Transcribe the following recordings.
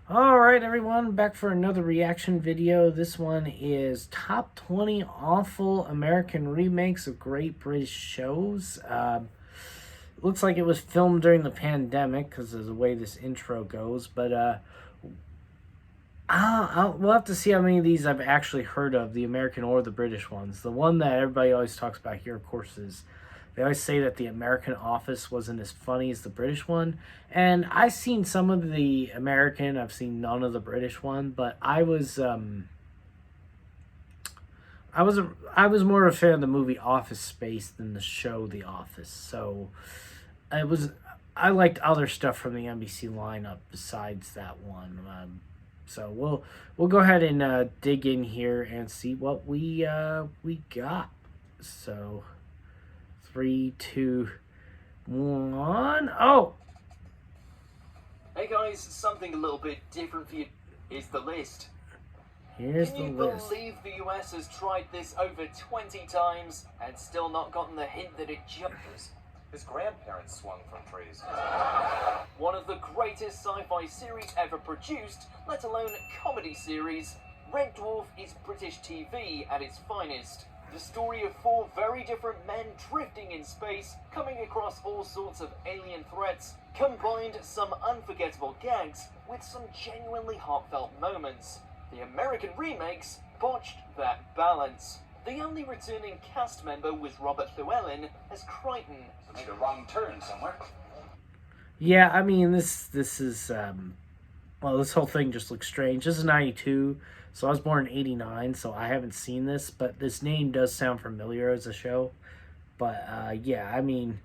Alright everyone, back for another reaction video. This one is top 20 awful American remakes of great British shows. Looks like it was filmed during the pandemic because of the way this intro goes, but we'll have to see how many of these I've actually heard of, the American or the British ones. The one that everybody always talks about here, of course, is they always say that the American Office wasn't as funny as the British one. And I've seen some of the American, I've seen none of the British one, but I was more a fan of the movie Office Space than the show The Office. So I liked other stuff from the NBC lineup besides that one. So we'll go ahead and dig in here and see what we got. So 3, 2, 1. Oh, hey guys, something a little bit different for you is the list. here's Can the you list. believe the US has tried this over 20 times and still not gotten the hint that it just... His grandparents swung from trees. One of the greatest sci-fi series ever produced, let alone comedy series, Red Dwarf is British TV at its finest. The story of 4 very different men drifting in space, coming across all sorts of alien threats, combined some unforgettable gags with some genuinely heartfelt moments. The American remakes botched that balance. The only returning cast member was Robert Llewellyn as Crichton. Made a wrong turn somewhere. Yeah, I mean this is well, this whole thing just looks strange. This is 92, so I was born in 89, so I haven't seen this, but this name does sound familiar as a show. But yeah, I mean,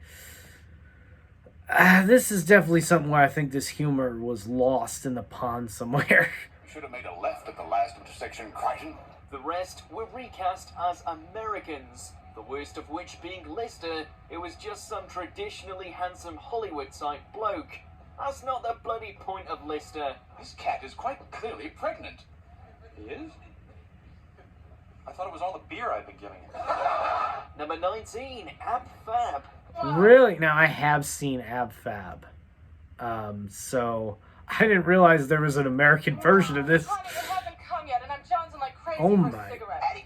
this is definitely something where I think this humor was lost in the pond somewhere. Should have made a left at the last intersection, Crichton. The rest were recast as Americans, the worst of which being Lister, it was just some traditionally handsome Hollywood-type bloke. That's not the bloody point of Lister. This cat is quite clearly pregnant. He is? I thought it was all the beer I've been giving him. Number 19, Ab Fab. Really? Now, I have seen Ab Fab. So I didn't realize there was an American version of this.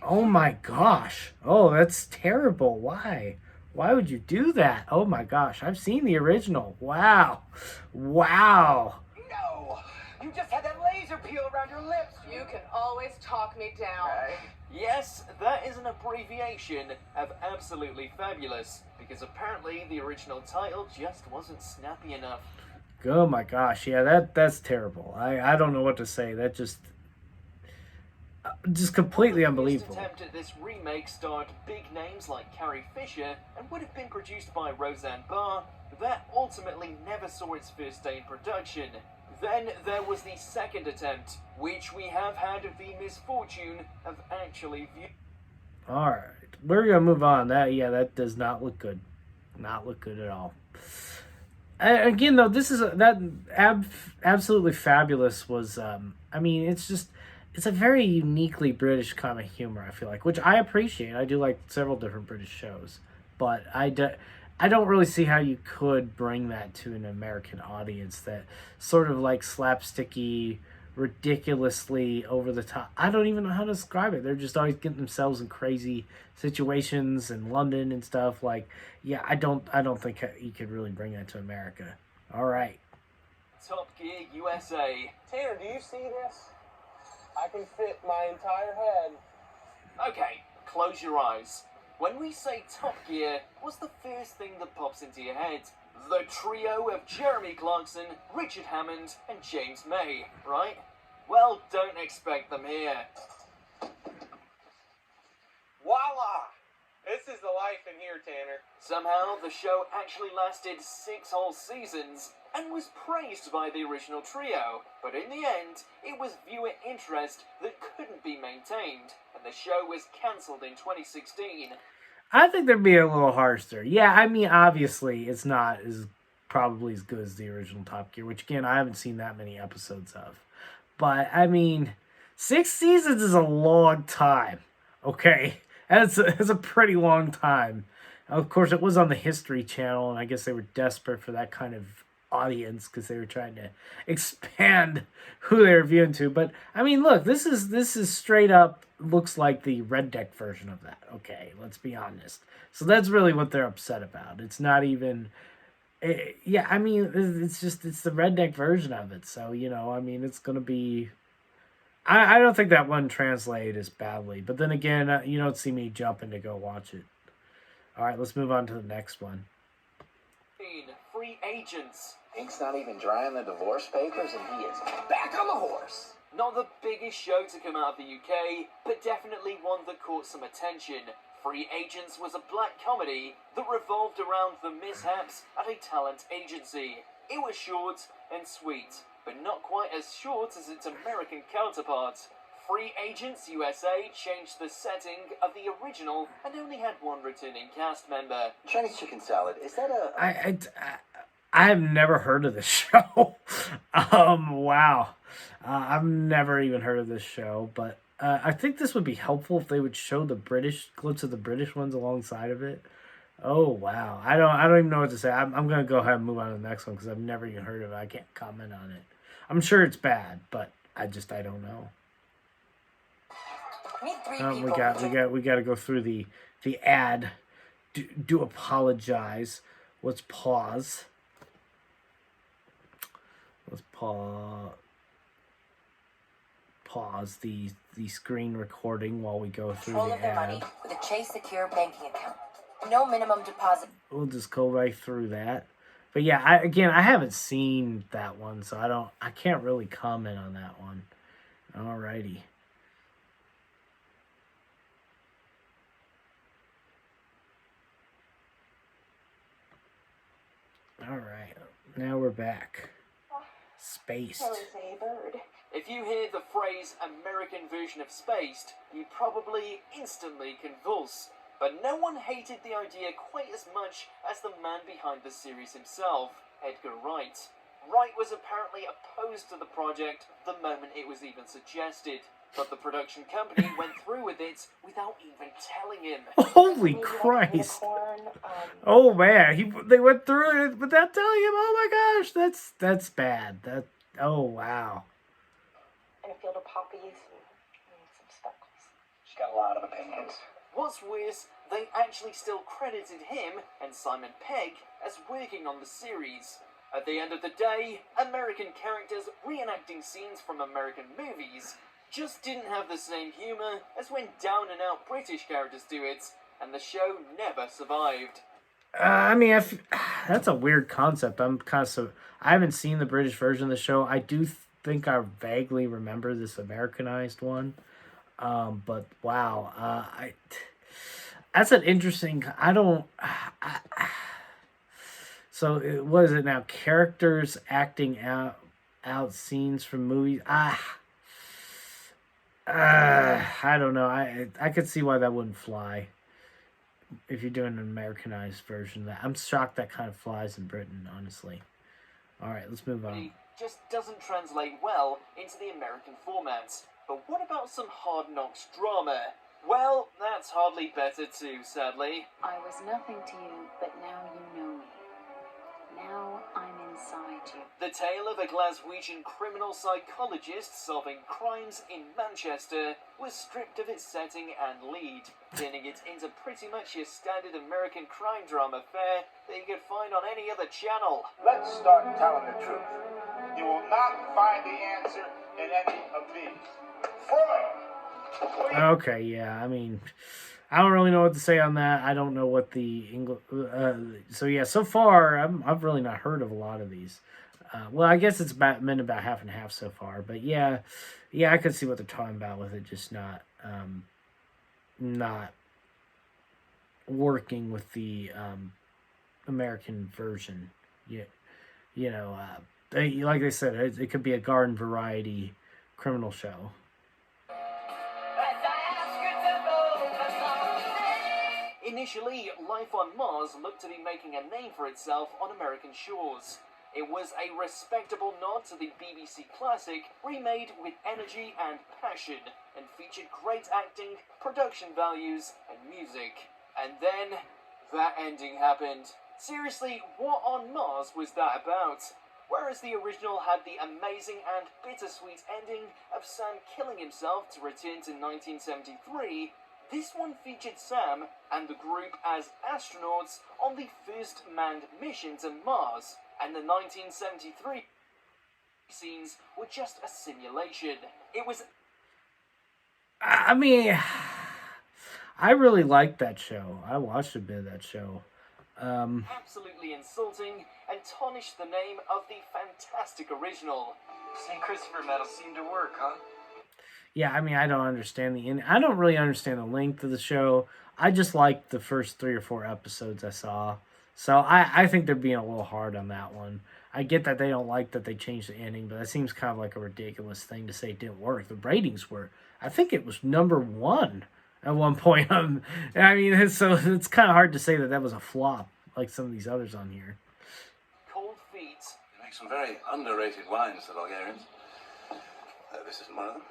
Oh my gosh. Oh, that's terrible. Why? Why would you do that? Oh my gosh. I've seen the original. Wow. Wow. No! You just had that laser peel around your lips. You can always talk me down. Yes, that is an abbreviation of Absolutely Fabulous, because apparently the original title just wasn't snappy enough. Oh my gosh. Yeah, that's terrible. I don't know what to say. That just completely unbelievable. The first attempt at this remake starred big names like Carrie Fisher and would have been produced by Roseanne Barr. That ultimately never saw its first day in production. Then there was the second attempt, which we have had the misfortune of actually viewing. Alright, we're gonna move on. That does not look good. Not look good at all. Again, though, this is Absolutely Fabulous was, I mean, it's a very uniquely British kind of humor, I feel like, which I appreciate. I do like several different British shows, but I don't really see how you could bring that to an American audience, that sort of like slapsticky, ridiculously over the top. I don't even know how to describe it. They're just always getting themselves in crazy situations in London and stuff. Like, yeah, I don't think you could really bring that to America. All right. Top Gear USA. Tanner, do you see this? I can fit my entire head. Okay, close your eyes. When we say Top Gear, what's the first thing that pops into your head? The trio of Jeremy Clarkson, Richard Hammond, and James May, right? Well, don't expect them here. Voila! This is the life in here, Tanner. Somehow, the show actually lasted 6 whole seasons and was praised by the original trio, but in the end, it was viewer interest that couldn't be maintained, and the show was cancelled in 2016. I think they're being a little harsh there. Yeah, I mean, obviously, it's not probably as good as the original Top Gear, which, again, I haven't seen that many episodes of. But, I mean, 6 seasons is a long time, okay? That's a pretty long time. Of course, it was on the History Channel, and I guess they were desperate for that kind of audience because they were trying to expand who they're viewing to. But I mean, look, this is straight up looks like the Red Deck version of that. Okay, let's be honest. So that's really what they're upset about. It's not even. Yeah, I mean, it's the Red Deck version of it. So I mean, it's gonna be. I don't think that one translated as badly, but then again, you don't see me jumping to go watch it. All right, let's move on to the next one. Free agents. Ink's not even dry on the divorce papers, and he is back on the horse. Not the biggest show to come out of the UK, but definitely one that caught some attention. Free Agents was a black comedy that revolved around the mishaps at a talent agency. It was short and sweet, but not quite as short as its American counterpart. Free Agents USA changed the setting of the original and only had one returning cast member. Chinese chicken salad, is that a... I have never heard of this show. Wow. I've never even heard of this show, but I think this would be helpful if they would show the British clips of the British ones alongside of it. Oh wow. I don't even know what to say. I'm gonna go ahead and move on to the next one because I've never even heard of it. I can't comment on it. I'm sure it's bad, but I don't know. We got to go through the ad. Do apologize. Let's pause. Let's pause the screen recording while we go through Control the of their ad. money with a Chase Secure banking account. No minimum deposit. We'll just go right through that. But yeah, I haven't seen that one, so I can't really comment on that one. Alrighty. Alright, now we're back. Spaced. There was a bird. If you hear the phrase American version of Spaced, you probably instantly convulse. But no one hated the idea quite as much as the man behind the series himself, Edgar Wright. Wright was apparently opposed to the project the moment it was even suggested, but the production company went through with it without even telling him. Holy Maybe like a Christ! unicorn, Oh man, they went through it without telling him. Oh my gosh, that's bad. Oh wow. and a field of poppies and some speckles. She's got a lot of opinions. What's worse, they actually still credited him and Simon Pegg as working on the series. At the end of the day, American characters reenacting scenes from American movies just didn't have the same humour as when down-and-out British characters do it, and the show never survived. I mean, that's a weird concept. I haven't seen the British version of the show. I do think I vaguely remember this Americanized one. But wow, that's an interesting. So what is it now? Characters acting out scenes from movies. I don't know. I could see why that wouldn't fly if you're doing an Americanized version of that. I'm shocked that kind of flies in Britain, honestly. All right, let's move on. It just doesn't translate well into the American formats. But what about some Hard Knocks drama? Well, that's hardly better too, sadly. I was nothing to you, but now you know me. Now I'm inside you. The tale of a Glaswegian criminal psychologist solving crimes in Manchester was stripped of its setting and lead, turning it into pretty much your standard American crime drama fare that you could find on any other channel. Let's start telling the truth. You will not find the answer in any of these. Freud! Okay, yeah, I mean, I don't really know what to say on that. I don't know what the English. So yeah, so far I've really not heard of a lot of these. Well, I guess it's been about half and half so far. But yeah, I could see what they're talking about with it, just not working with the American version. Like they said, it could be a garden variety criminal show. Initially, Life on Mars looked to be making a name for itself on American shores. It was a respectable nod to the BBC classic, remade with energy and passion, and featured great acting, production values, and music. And then, that ending happened. Seriously, what on Mars was that about? Whereas the original had the amazing and bittersweet ending of Sam killing himself to return to 1973, this one featured Sam and the group as astronauts on the first manned mission to Mars, and the 1973 scenes were just a simulation. It was... I mean, I really liked that show. I watched a bit of that show. absolutely insulting and tarnished the name of the fantastic original. St. Christopher medal seemed to work, huh? Yeah, I mean, I don't understand I don't really understand the length of the show. I just liked the first 3 or 4 episodes I saw. So I think they're being a little hard on that one. I get that they don't like that they changed the ending, but that seems kind of like a ridiculous thing to say it didn't work. The ratings were, I think it was #1 at one point. I mean, so it's kind of hard to say that that was a flop like some of these others on here. Cold Feet. They make some very underrated wines, the Bulgarians. This isn't one of them.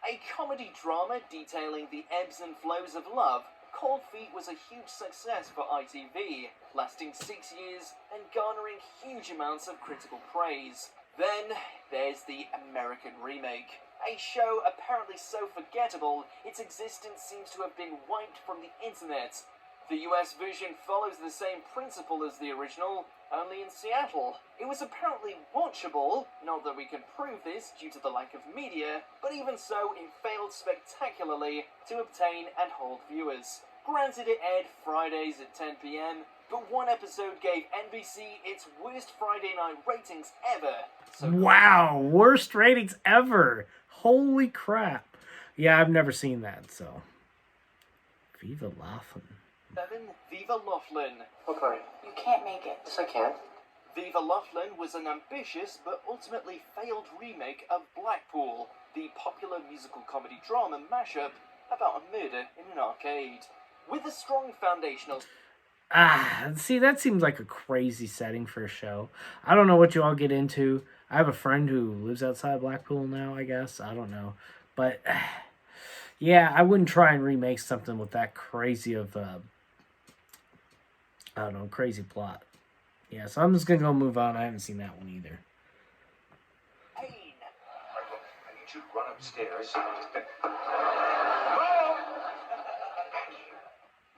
A comedy drama detailing the ebbs and flows of love, Cold Feet was a huge success for ITV, lasting 6 years and garnering huge amounts of critical praise. Then there's the American remake. A show apparently so forgettable, its existence seems to have been wiped from the internet. The US version follows the same principle as the original, only in Seattle. It was apparently watchable, not that we can prove this due to the lack of media, but even so, it failed spectacularly to obtain and hold viewers. Granted, it aired Fridays at 10 p.m, but one episode gave NBC its worst Friday night ratings ever. So Wow, worst ratings ever. Holy crap. Yeah, I've never seen that, so. Viva Laughlin. 7. Viva Laughlin. Okay. You can't make it. Yes, I can. Viva Laughlin was an ambitious but ultimately failed remake of Blackpool, the popular musical comedy drama mashup about a murder in an arcade. With a strong foundational... See, that seems like a crazy setting for a show. I don't know what you all get into. I have a friend who lives outside Blackpool now, I guess. I don't know. But, yeah, I wouldn't try and remake something with that crazy of, I don't know, crazy plot. Yeah, so I'm just going to go move on. I haven't seen that one either. Pain. I need you to run upstairs.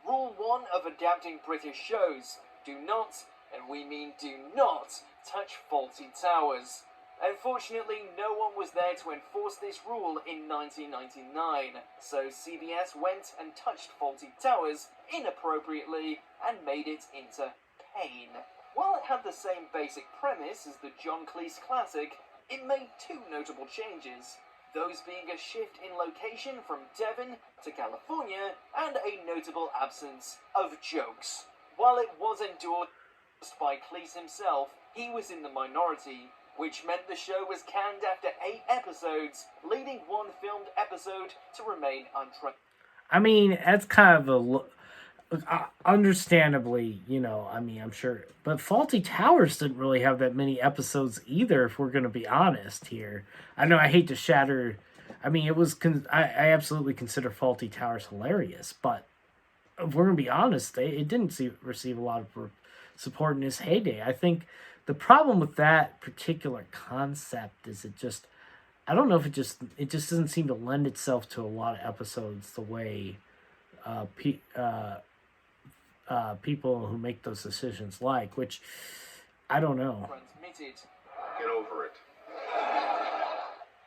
Rule 1 of adapting British shows. Do not, and we mean do not, touch Faulty Towers. Unfortunately, no one was there to enforce this rule in 1999, so CBS went and touched Faulty Towers inappropriately and made it into Pain. While it had the same basic premise as the John Cleese classic, it made 2 notable changes. Those being a shift in location from Devon to California and a notable absence of jokes. While it was endorsed by Cleese himself, he was in the minority, which meant the show was canned after 8 episodes, leading one filmed episode to remain untracked. I mean, that's kind of understandably, I mean, I'm sure. But Faulty Towers didn't really have that many episodes either, if we're going to be honest here. I know I hate to shatter. I mean, it was. I absolutely consider Faulty Towers hilarious, but if we're going to be honest, it didn't receive a lot of support in its heyday. I think the problem with that particular concept is I don't know if it just doesn't seem to lend itself to a lot of episodes the way people who make those decisions like, which I don't know. Transmitted. Get over it.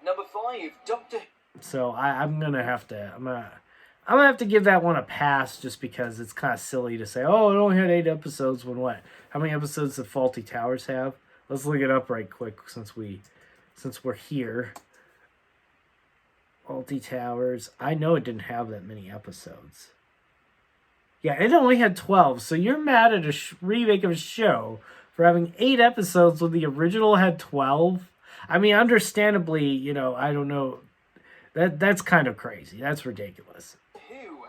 Number 5, Doctor. So I'm gonna have to give that one a pass just because it's kind of silly to say, oh, it only had 8 episodes when what? How many episodes does Faulty Towers have? Let's look it up right quick since we're here. Faulty Towers. I know it didn't have that many episodes. Yeah, it only had 12. So you're mad at a remake of a show for having 8 episodes when the original had 12? I mean, understandably, I don't know. That's kind of crazy. That's ridiculous. Who?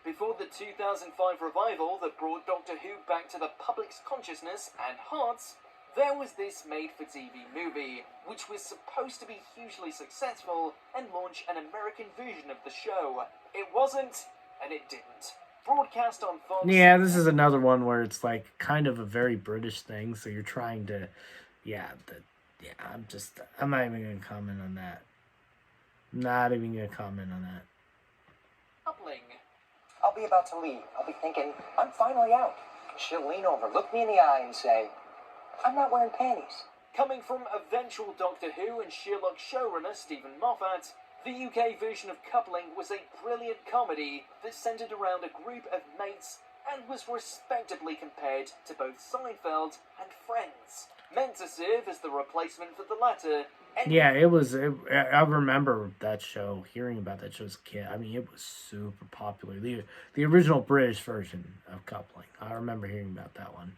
Before the 2005 revival that brought Doctor Who back to the public's consciousness and hearts, there was this made-for-TV movie, which was supposed to be hugely successful and launch an American version of the show. It wasn't, and it didn't. Broadcast on Fox. Yeah, this is another one where it's like kind of a very British thing, so you're trying to, I'm not even gonna comment on that. Not even gonna comment on that. Coupling. I'll be about to leave. I'll be thinking, I'm finally out. She'll lean over, look me in the eye, and say, I'm not wearing panties. Coming from eventual Doctor Who and Sherlock showrunner Stephen Moffat, the UK version of Coupling was a brilliant comedy that centered around a group of mates and was respectably compared to both Seinfeld and Friends, meant to serve as the replacement for the latter. Yeah, it was. I remember that show, hearing about that show as a kid. I mean, it was super popular. The original British version of Coupling. I remember hearing about that one.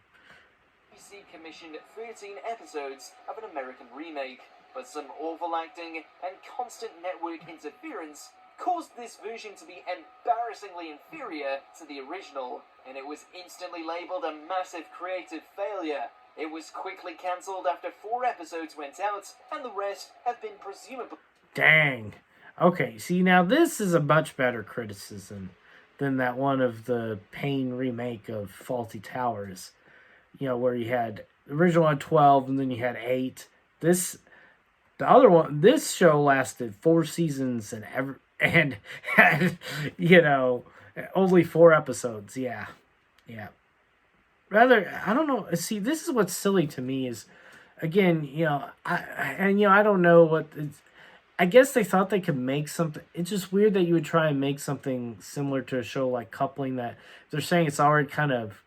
BBC commissioned 13 episodes of an American remake, but some awful acting and constant network interference caused this version to be embarrassingly inferior to the original, and it was instantly labelled a massive creative failure. It was quickly cancelled after 4 episodes went out, and the rest have been presumably... Dang. Okay, see, now this is a much better criticism than that one of the Payne remake of Faulty Towers. You know, where you had the original had 12 and then you had 8. The other one, this show lasted 4 seasons and had, you know, only 4 episodes. Yeah. Rather, I don't know. See, this is what's silly to me is, again, I don't know what. I guess they thought they could make something. It's just weird that you would try and make something similar to a show like Coupling that they're saying it's already kind of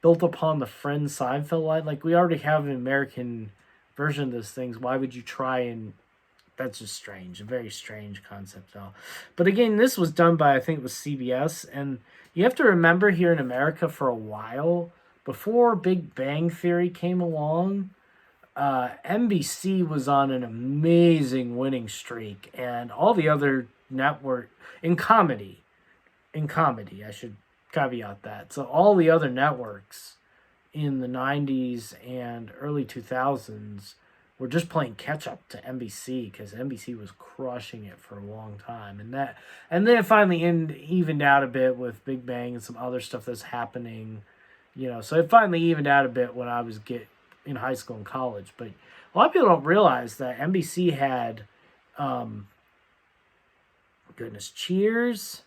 built upon the Friends Seinfeld line. Like, we already have an American version of those things. Why would you try and... That's just strange. A very strange concept, though. But again, this was done by, I think it was CBS. And you have to remember, here in America for a while, before Big Bang Theory came along, NBC was on an amazing winning streak. And all the other network... In comedy, I should caveat that. So all the other networks in the 90s and early 2000s were just playing catch up to NBC because NBC was crushing it for a long time. And then it finally evened out a bit with Big Bang and some other stuff that's happening, you know. So it finally evened out a bit when I was in high school and college. But a lot of people don't realize that NBC had Cheers,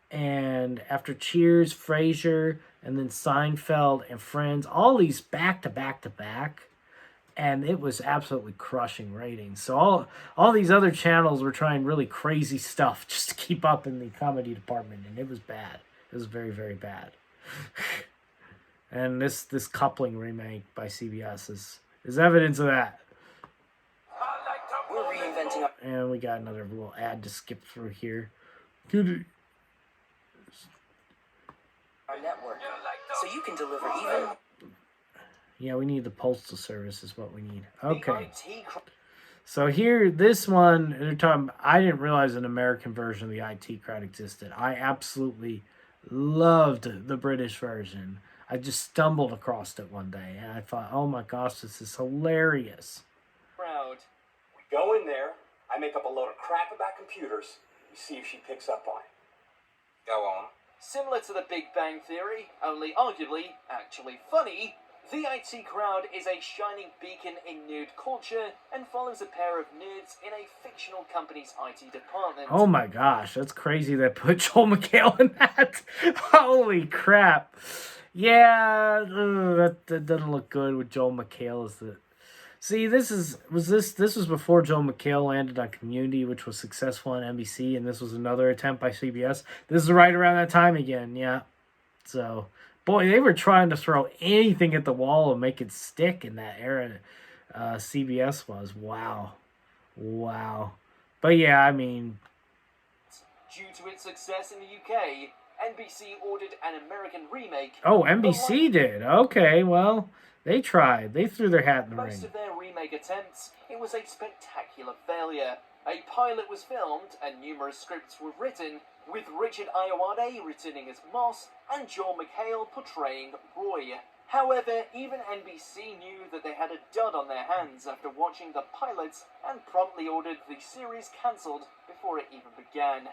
and after Cheers, Frasier, and then Seinfeld and Friends, all these back to back to back, and it was absolutely crushing ratings. So all these other channels were trying really crazy stuff just to keep up in the comedy department, and it was bad. It was very, very bad. And this Coupling remake by CBS is evidence of that. We're reinventing And we got another little ad to skip through here. Good. our network, so you can deliver even... Yeah, we need the postal service is what we need. Okay. So here, this one, they're talking, I didn't realize an American version of the IT crowd existed. I absolutely loved the British version. I just stumbled across it one day, and I thought, oh my gosh, this is hilarious. Proud. We go in there, I make up a load of crap about computers, we see if she picks up on it. Go on. Similar to the Big Bang Theory, only arguably actually funny, the IT Crowd is a shining beacon in nerd culture and follows a pair of nerds in a fictional company's IT department. Oh my gosh, that's crazy they put Joel McHale in that. Holy crap. Yeah, that doesn't look good with Joel McHale as the... See, this was before Joel McHale landed on Community, which was successful on NBC, and this was another attempt by CBS. This is right around that time again, yeah. So, boy, they were trying to throw anything at the wall and make it stick in that era. CBS was. Wow. But yeah, I mean... Due to its success in the UK, NBC ordered an American remake. Oh, NBC did. Okay, well... They tried. They threw their hat in the ring. Most of their remake attempts, it was a spectacular failure. A pilot was filmed and numerous scripts were written, with Richard Ayoade returning as Moss and Joel McHale portraying Roy. However, even NBC knew that they had a dud on their hands after watching the pilots and promptly ordered the series cancelled before it even began.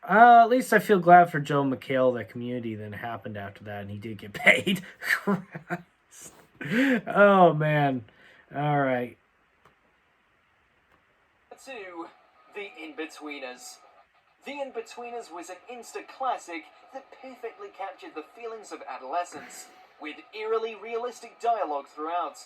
At least I feel glad for Joe McHale that Community then happened after that, and he did get paid. Christ. Oh, man. All right. 2. The In-Betweeners. The In-Betweeners was an instant classic that perfectly captured the feelings of adolescence, with eerily realistic dialogue throughout.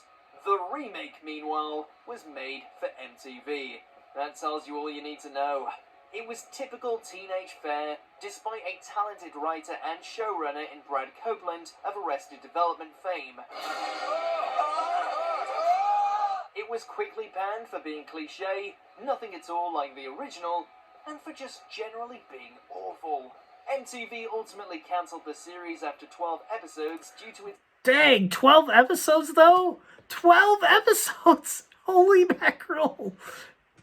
The remake, meanwhile, was made for MTV. That tells you all you need to know. It was typical teenage fare, despite a talented writer and showrunner in Brad Copeland of Arrested Development fame. It was quickly panned for being cliché, nothing at all like the original, and for just generally being awful. MTV ultimately cancelled the series after 12 episodes due to its... Dang, 12 episodes, though? 12 episodes! Holy mackerel!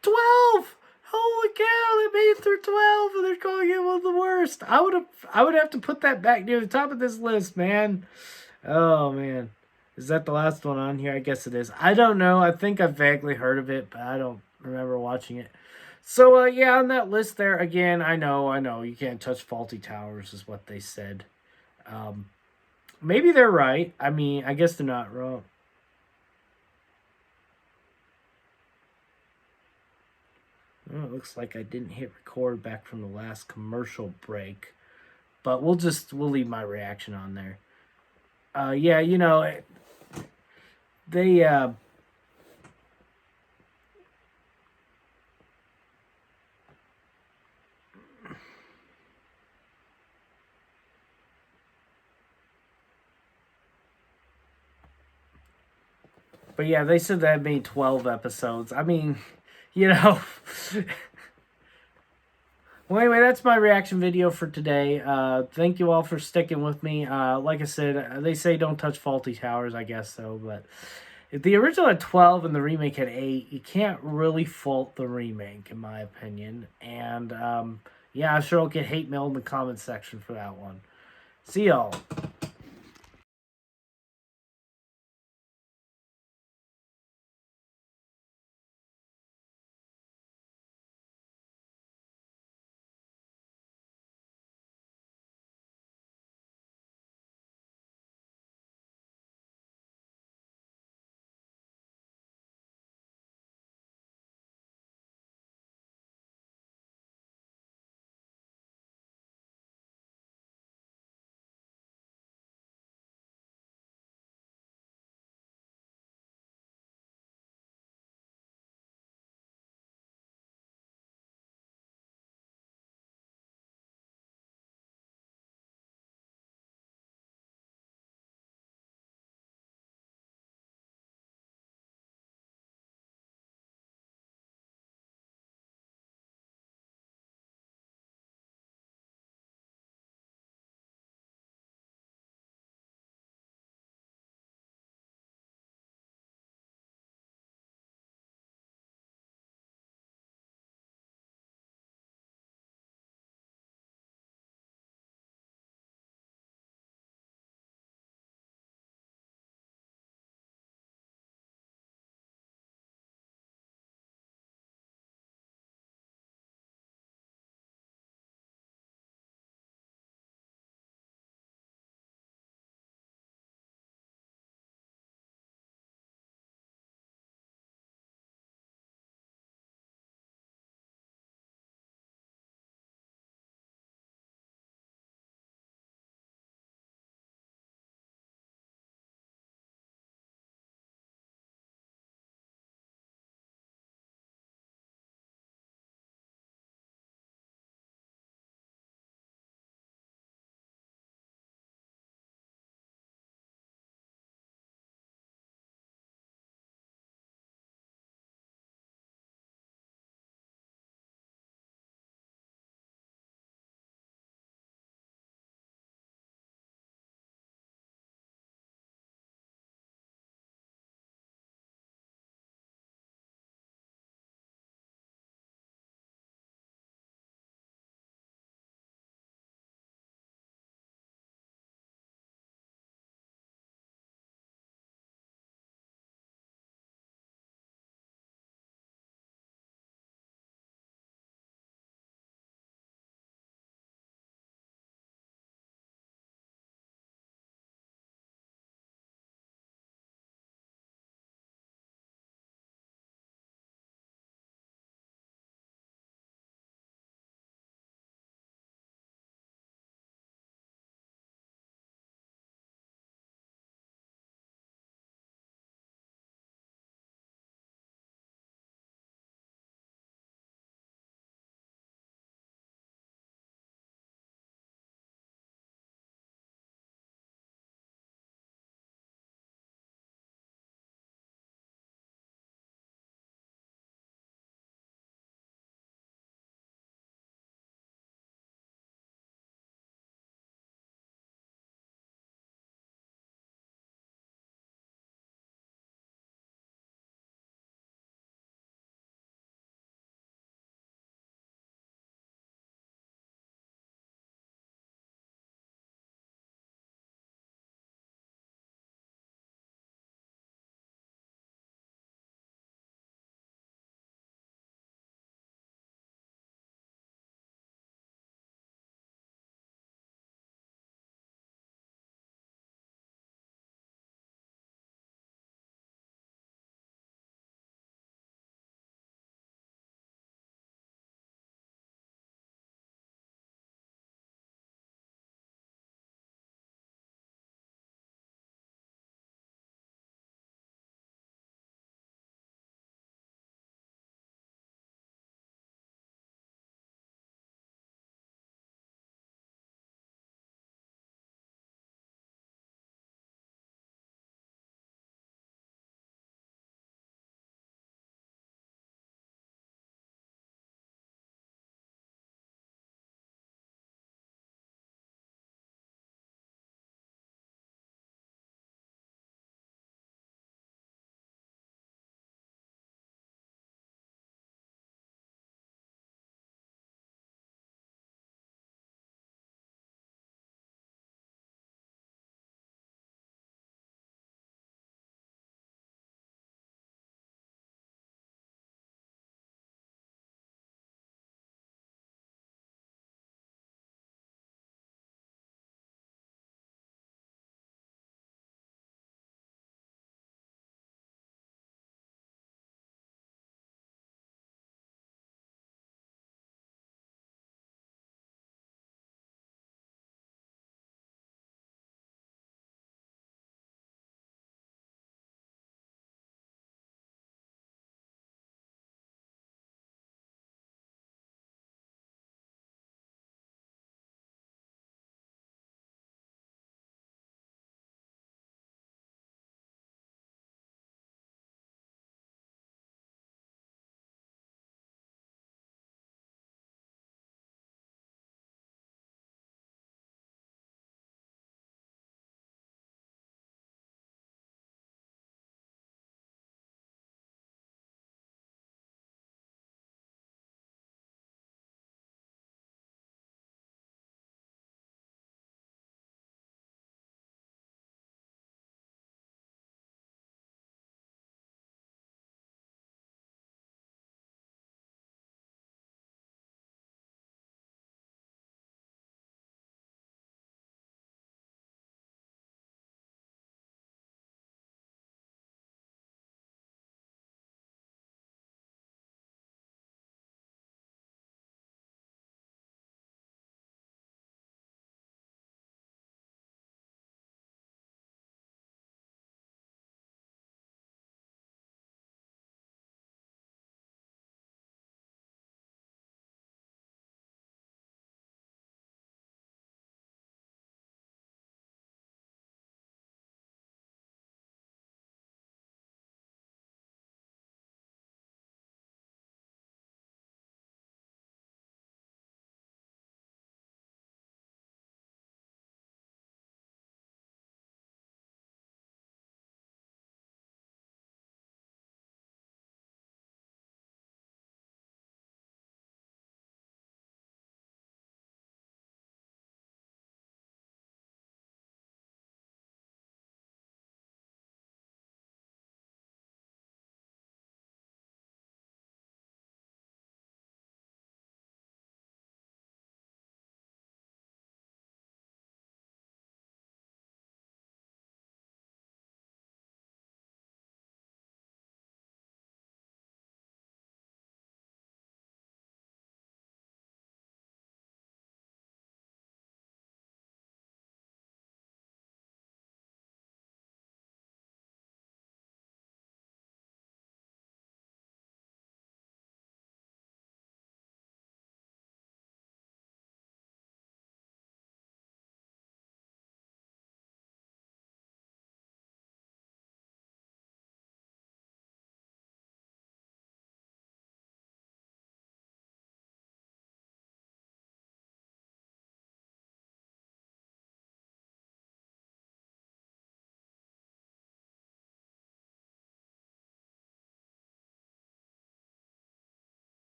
12! Holy cow, they made it through 12 and they're calling it one of the worst. I would have to put that back near the top of this list, man. Oh, man. Is that the last one on here? I guess it is. I don't know. I think I've vaguely heard of it, but I don't remember watching it. So, yeah, on that list there, again, I know. You can't touch Faulty Towers is what they said. Maybe they're right. I mean, I guess they're not wrong. Well, it looks like I didn't hit record back from the last commercial break. But we'll leave my reaction on there. Yeah, you know, they, but yeah, they said that made 12 episodes. I mean, you know. Well, anyway, that's my reaction video for today. Thank you all for sticking with me. Like I said, they say don't touch Faulty Towers, I guess so. But if the original had 12 and the remake had 8, you can't really fault the remake, in my opinion. And, yeah, I sure will get hate mail in the comment section for that one. See y'all.